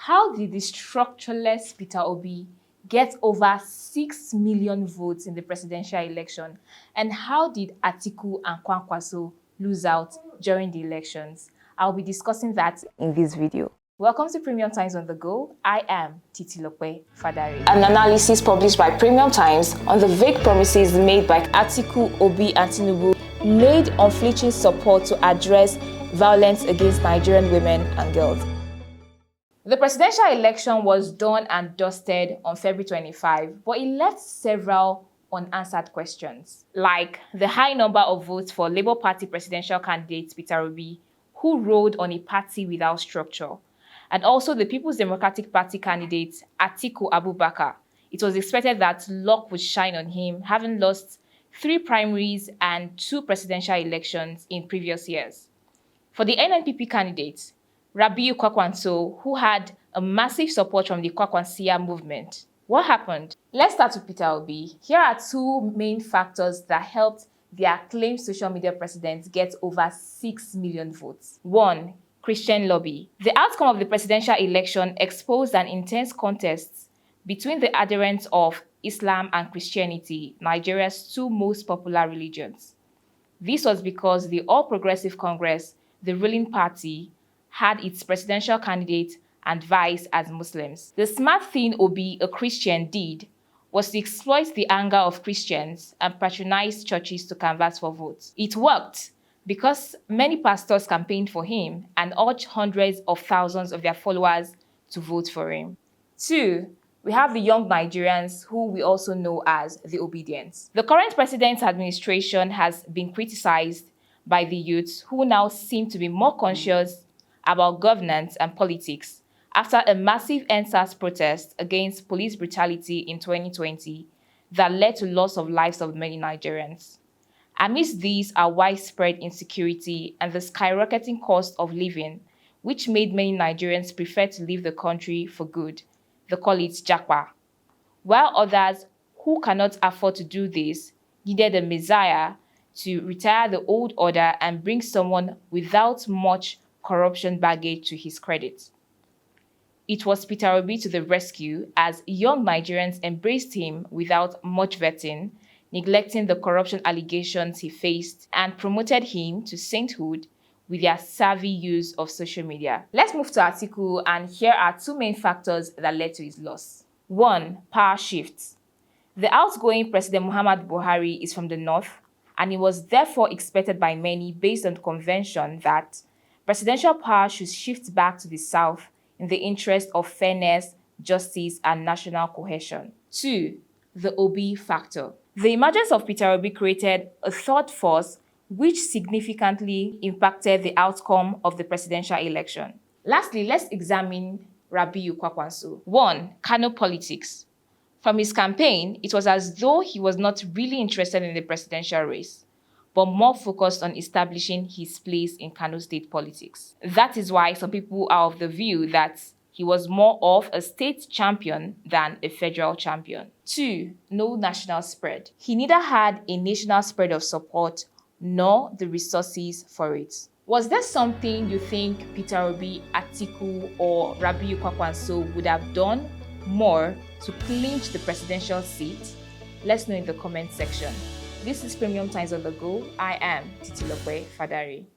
How did the structureless Peter Obi get over 6 million votes in the presidential election? And how did Atiku and Kwankwaso lose out during the elections? I'll be discussing that in this video. Welcome to Premium Times on the Go. I am Titilope Fadari. An analysis published by Premium Times on the vague promises made by Atiku, Obi and Tinubu laid unflinching support to address violence against Nigerian women and girls. The presidential election was done and dusted on February 25, but it left several unanswered questions, like the high number of votes for Labour Party presidential candidate Peter Obi, who rode on a party without structure, and also the People's Democratic Party candidate Atiku Abubakar. It was expected that luck would shine on him, having lost 3 primaries and 2 presidential elections in previous years. For the NNPP candidate, Rabiu Kwankwaso, who had a massive support from the Kwakwansiyya movement. What happened? Let's start with Peter Obi. Here are 2 main factors that helped the acclaimed social media president get over 6 million votes. 1. Christian lobby. The outcome of the presidential election exposed an intense contest between the adherents of Islam and Christianity, Nigeria's 2 most popular religions. This was because the All Progressive Congress, the ruling party, had its presidential candidate and vice as Muslims. The smart thing Obi, a Christian, did was to exploit the anger of Christians and patronize churches to canvass for votes. It worked because many pastors campaigned for him and urged hundreds of thousands of their followers to vote for him. 2. We have the young Nigerians, who we also know as the obedience. The current president's administration has been criticized by the youths, who now seem to be more conscious about governance and politics after a massive NSAS protest against police brutality in 2020 that led to loss of lives of many Nigerians. Amidst these are widespread insecurity and the skyrocketing cost of living, which made many Nigerians prefer to leave the country for good. They call it japa. While others who cannot afford to do this needed a messiah to retire the old order and bring someone without much corruption baggage to his credit. It was Peter Obi to the rescue, as young Nigerians embraced him without much vetting, neglecting the corruption allegations he faced, and promoted him to sainthood with their savvy use of social media. Let's move to Atiku, and here are 2 main factors that led to his loss. 1. Power shifts. The outgoing President Muhammadu Buhari is from the north, and it was therefore expected by many, based on convention, that presidential power should shift back to the south in the interest of fairness, justice, and national cohesion. 2. The Obi factor. The emergence of Peter Obi created a third force which significantly impacted the outcome of the presidential election. Lastly, let's examine Rabiu Kwankwaso. 1. Kano politics. From his campaign, it was as though he was not really interested in the presidential race, but more focused on establishing his place in Kano state politics. That is why some people are of the view that he was more of a state champion than a federal champion. 2. No national spread. He neither had a national spread of support nor the resources for it. Was there something you think Peter Obi, Atiku, or Rabiu Kwankwaso would have done more to clinch the presidential seat? Let's know in the comment section. This is Premium Times on the Go. I am Titilope Fadari.